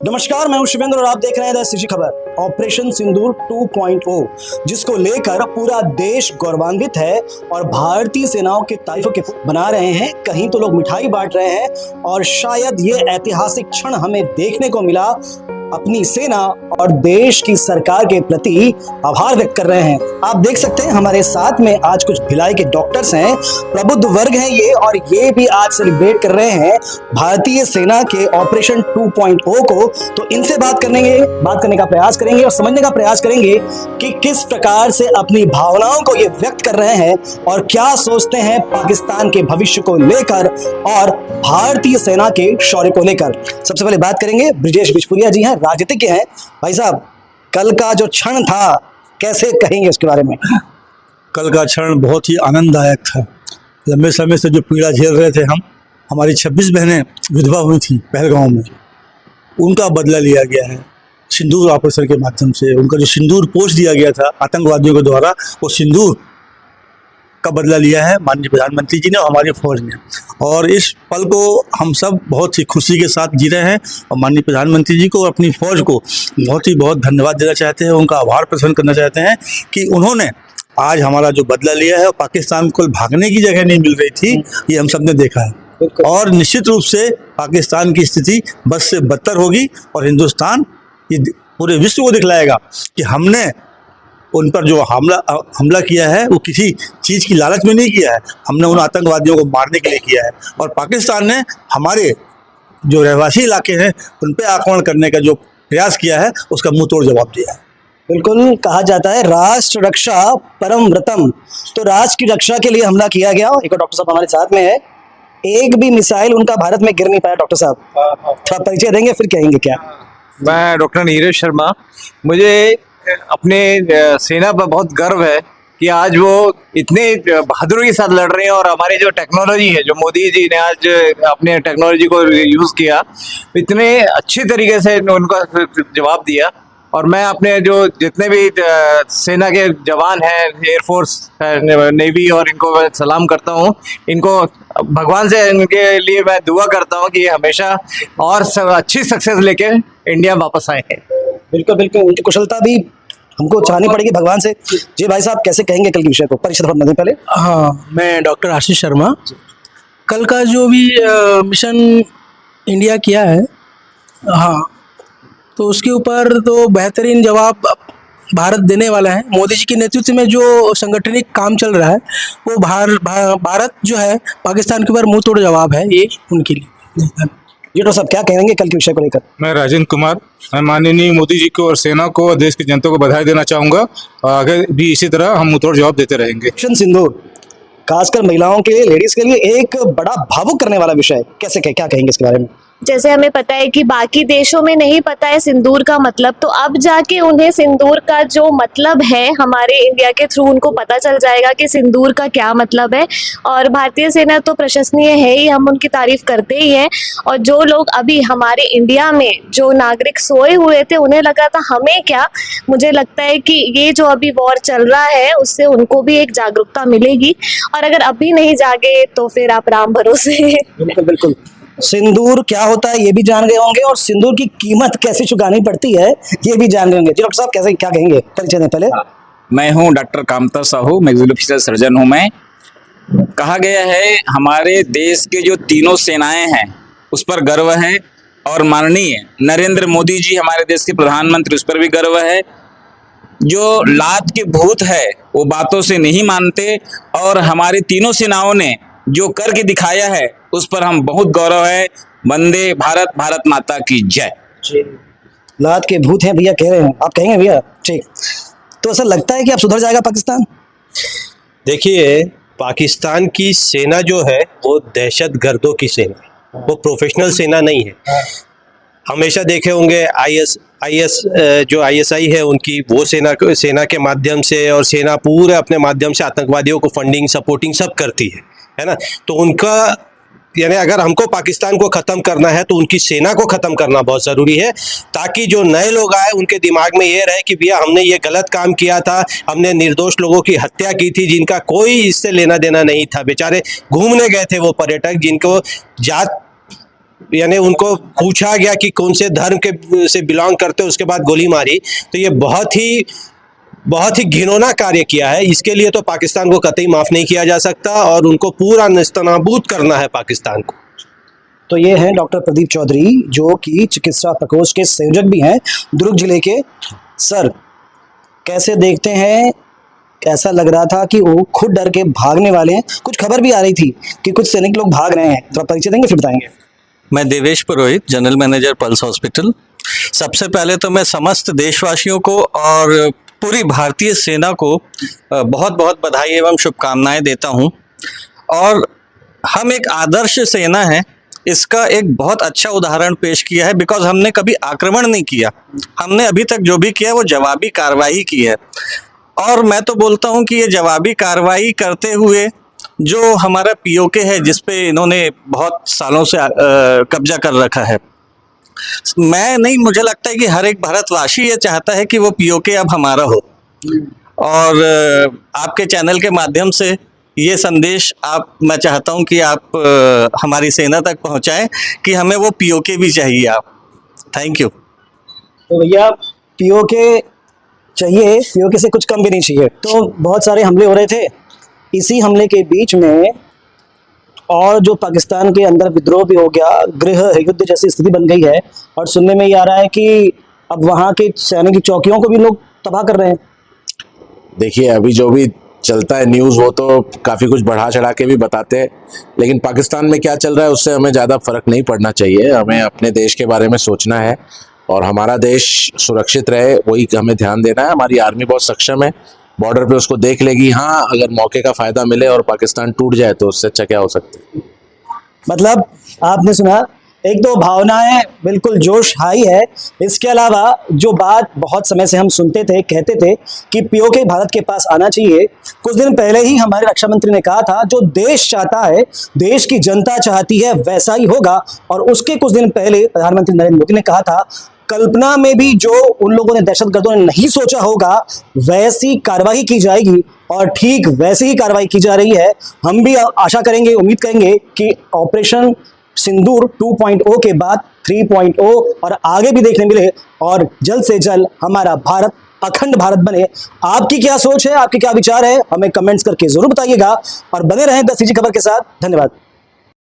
नमस्कार, मैं हूं शिवेंद्र और आप देख रहे हैं द सिटी खबर। ऑपरेशन सिंदूर 2.0 जिसको लेकर पूरा देश गौरवान्वित है और भारतीय सेनाओं के तारीफों के बना रहे हैं। कहीं तो लोग मिठाई बांट रहे हैं और शायद ये ऐतिहासिक क्षण हमें देखने को मिला। अपनी सेना और देश की सरकार के प्रति आभार व्यक्त कर रहे हैं। आप देख सकते हैं हमारे साथ में आज कुछ भिलाई के डॉक्टर्स हैं, प्रबुद्ध वर्ग हैं ये, और ये भी आज सेलिब्रेट कर रहे हैं भारतीय सेना के ऑपरेशन 2.0 को। तो इनसे बात करने का प्रयास करेंगे और समझने का प्रयास करेंगे कि किस प्रकार से अपनी भावनाओं को ये व्यक्त कर रहे हैं और क्या सोचते हैं पाकिस्तान के भविष्य को लेकर और भारतीय सेना के शौर्य को लेकर। सबसे पहले बात करेंगे ब्रिजेश बिजपुरिया जी हैं, राजनीतिज्ञ हैं। भाई साहब, कल का जो क्षण था कैसे कहेंगे उसके बारे में? कल का क्षण बहुत ही आनंददायक था। लंबे समय से जो पीड़ा झेल रहे थे हमारी 26 बहनें विधवा हुई थी पहलगांव में, उनका बदला लिया गया है सिंदूर ऑपरेशन के माध्यम से। उनका जो सिंदूर पोष दिया गया था आतंकवादियों के द्वारा, वो सिंदूर का बदला लिया है माननीय प्रधानमंत्री जी ने और हमारी फौज ने। और इस पल को हम सब बहुत ही खुशी के साथ जी रहे हैं और माननीय प्रधानमंत्री जी को और अपनी फौज को बहुत धन्यवाद देना चाहते हैं, उनका आभार प्रकट करना चाहते हैं कि उन्होंने आज हमारा जो बदला लिया है। और पाकिस्तान को भागने की जगह नहीं मिल रही थी, ये हम सब ने देखा है। और निश्चित रूप से पाकिस्तान की स्थिति बद से बदतर होगी और हिंदुस्तान ये पूरे विश्व को दिखलाएगा कि हमने उन पर जो हमला किया है वो किसी चीज़ की लालच में नहीं किया है, हमने उन आतंकवादियों को मारने के लिए किया है। और पाकिस्तान ने हमारे जो रहवासी इलाके हैं उन पर आक्रमण करने का जो प्रयास किया है उसका मुंह तोड़ जवाब दिया है। बिल्कुल, कहा जाता है राष्ट्र रक्षा परम व्रतम। तो राष्ट्र की रक्षा के लिए हमला किया गया। एक और डॉक्टर साहब हमारे साथ में है, एक भी मिसाइल उनका भारत में गिर नहीं पाया। डॉक्टर साहब थोड़ा परिचय देंगे फिर कहेंगे क्या? मैं डॉक्टर नीरज शर्मा। मुझे अपने सेना पर बहुत गर्व है कि आज वो इतने बहादुरी के साथ लड़ रहे हैं और हमारी जो टेक्नोलॉजी है, जो मोदी जी ने आज अपने टेक्नोलॉजी को यूज़ किया, इतने अच्छे तरीके से उनका जवाब दिया। और मैं अपने जो जितने भी सेना के जवान हैं, एयरफोर्स, नेवी, और इनको मैं सलाम करता हूँ। इनको भगवान से इनके लिए मैं दुआ करता हूँ कि ये हमेशा और अच्छी सक्सेस लेके इंडिया वापस आए हैं। बिल्कुल बिल्कुल, उनकी कुशलता भी हमको चाहनी पड़ेगी भगवान से। जी भाई साहब, कैसे कहेंगे कल के विषय को? परिचय थोड़ा दें पहले। हाँ, मैं डॉक्टर आशीष शर्मा। कल का जो भी मिशन इंडिया किया है, हाँ, तो उसके ऊपर तो बेहतरीन जवाब भारत देने वाला है। मोदी जी के नेतृत्व में जो संगठनिक काम चल रहा है वो भारत जो है पाकिस्तान के ऊपर मुंह तोड़ जवाब है ये उनके लिए। ये तो सब क्या कहेंगे कल के विषय को लेकर? मैं राजेंद्र कुमार, मैं माननीय मोदी जी को और सेना को और देश की जनता को बधाई देना चाहूँगा और आगे भी इसी तरह हम मुंहतोड़ जवाब देते रहेंगे। ऑपरेशन सिंदूर खासकर महिलाओं के लिए, लेडीज के लिए एक बड़ा भावुक करने वाला विषय है। कैसे क्या कहेंगे इसके बारे में? जैसे हमें पता है कि बाकी देशों में नहीं पता है सिंदूर का मतलब, तो अब जाके उन्हें सिंदूर का जो मतलब है हमारे इंडिया के थ्रू उनको पता चल जाएगा कि सिंदूर का क्या मतलब है। और भारतीय सेना तो प्रशंसनीय है ही, हम उनकी तारीफ करते ही हैं। और जो लोग अभी हमारे इंडिया में जो नागरिक सोए हुए थे, उन्हें लगा था हमें क्या, मुझे लगता है कि ये जो अभी वॉर चल रहा है उससे उनको भी एक जागरूकता मिलेगी। और अगर अभी नहीं जागे तो फिर आप राम भरोसे। बिल्कुल बिल्कुल, सिंदूर क्या होता है ये भी जान गए होंगे और सिंदूर की कीमत कैसे चुकानी पड़ती है ये भी जान गए होंगे। जी डॉक्टर साहब, कैसे क्या कहेंगे? परिचय दें पहले। मैं हूं doctor Kamta Sahu, maxillofacial surgeon हूं मैं। कहा गया है हमारे देश के जो तीनों सेनाएं हैं उस पर गर्व है और माननीय नरेंद्र मोदी जी हमारे देश के प्रधानमंत्री, उस पर भी गर्व है। जो लात के भूत है वो बातों से नहीं मानते और हमारी तीनों सेनाओं ने जो करके दिखाया है उस पर हम बहुत गौरव है। वंदे भारत, भारत माता की जय। लात के भूत हैं भैया कह रहे हैं, आप कहेंगे भैया? ठीक, तो ऐसा लगता है कि अब सुधर जाएगा पाकिस्तान? देखिए, पाकिस्तान की सेना जो है वो दहशत गर्दों की सेना है, वो प्रोफेशनल सेना नहीं है। हमेशा देखे होंगे ISI है उनकी, वो सेना के माध्यम से, और सेना पूरे अपने माध्यम से आतंकवादियों को फंडिंग, सपोर्टिंग सब करती है ना। तो उनका यानी अगर हमको पाकिस्तान को ख़त्म करना है तो उनकी सेना को ख़त्म करना बहुत ज़रूरी है, ताकि जो नए लोग आए उनके दिमाग में ये रहे कि भैया हमने ये गलत काम किया था, हमने निर्दोष लोगों की हत्या की थी जिनका कोई इससे लेना देना नहीं था। बेचारे घूमने गए थे वो पर्यटक, जिनको जात यानी उनको पूछा गया कि कौन से धर्म के से बिलोंग करते हो, उसके बाद गोली मारी, तो ये बहुत ही घिनौना कार्य किया है। इसके लिए तो पाकिस्तान को कतई माफ़ नहीं किया जा सकता और उनको पूरा नेस्तनाबूद करना है पाकिस्तान को। तो ये हैं डॉक्टर प्रदीप चौधरी, जो कि चिकित्सा प्रकोष्ठ के संयोजक भी हैं दुर्ग जिले के। सर, कैसे देखते हैं? ऐसा लग रहा था कि वो खुद डर के भागने वाले हैं। कुछ खबर भी आ रही थी कि कुछ सैनिक लोग भाग रहे हैं। थोड़ा परिचय देंगे फिर बताएंगे। मैं देवेश पुरोहित, जनरल मैनेजर पल्स हॉस्पिटल। सबसे पहले तो मैं समस्त देशवासियों को और पूरी भारतीय सेना को बहुत बहुत बधाई एवं शुभकामनाएं देता हूं। और हम एक आदर्श सेना है, इसका एक बहुत अच्छा उदाहरण पेश किया है। बिकॉज हमने कभी आक्रमण नहीं किया, हमने अभी तक जो भी किया वो जवाबी कार्रवाई की है। और मैं तो बोलता हूं कि ये जवाबी कार्रवाई करते हुए जो हमारा पीओके है, जिस पे इन्होंने बहुत सालों से कब्जा कर रखा है, मुझे लगता है कि हर एक भारतवासी ये चाहता है कि वो पीओके अब हमारा हो। और आपके चैनल के माध्यम से ये संदेश मैं चाहता हूं कि आप हमारी सेना तक पहुंचाएं कि हमें वो पीओके भी चाहिए। आप थैंक यू। तो भैया, पीओके चाहिए, पीओके से कुछ कम भी नहीं चाहिए। तो बहुत सारे हमले हो रहे थे, इसी हमले के बीच में और जो पाकिस्तान के अंदर विद्रोह भी हो गया, गृह युद्ध जैसी स्थिति बन गई है। और सुनने में ये आ रहा है कि अब वहाँ के सैनिक की चौकियों को भी लोग तबाह कर रहे हैं। देखिए, अभी जो भी चलता है न्यूज़, वो तो काफ़ी कुछ बढ़ा चढ़ा के भी बताते हैं, लेकिन पाकिस्तान में क्या चल रहा है उससे हमें ज़्यादा फर्क नहीं पड़ना चाहिए। हमें अपने देश के बारे में सोचना है और हमारा देश सुरक्षित रहे, वही हमें ध्यान देना है। हमारी आर्मी बहुत सक्षम है, बॉर्डर पे उसको देख लेगी। हाँ, अगर मौके का फ़ायदा मिले और पाकिस्तान टूट जाए तो उससे अच्छा क्या हो सकता है। मतलब आपने सुना, एक तो भावनाएं बिल्कुल जोश हाई है। इसके अलावा जो बात बहुत समय से हम सुनते थे, कहते थे कि पीओके भारत के पास आना चाहिए। कुछ दिन पहले ही हमारे रक्षा मंत्री ने कहा था, जो देश चाहता है, देश की जनता चाहती है, वैसा ही होगा। और उसके कुछ दिन पहले प्रधानमंत्री नरेंद्र मोदी ने कहा था, कल्पना में भी जो उन लोगों ने, दहशतगर्दों ने नहीं सोचा होगा, वैसी कार्रवाई की जाएगी। और ठीक वैसी ही कार्रवाई की जा रही है। हम भी आशा करेंगे, उम्मीद करेंगे कि ऑपरेशन सिंदूर 2.0 के बाद 3.0 और आगे भी देखने मिले और जल्द से जल्द हमारा भारत अखंड भारत बने। आपकी क्या सोच है, आपके क्या विचार है, हमें कमेंट्स करके जरूर बताइएगा और बने रहें द सीजी खबर के साथ। धन्यवाद।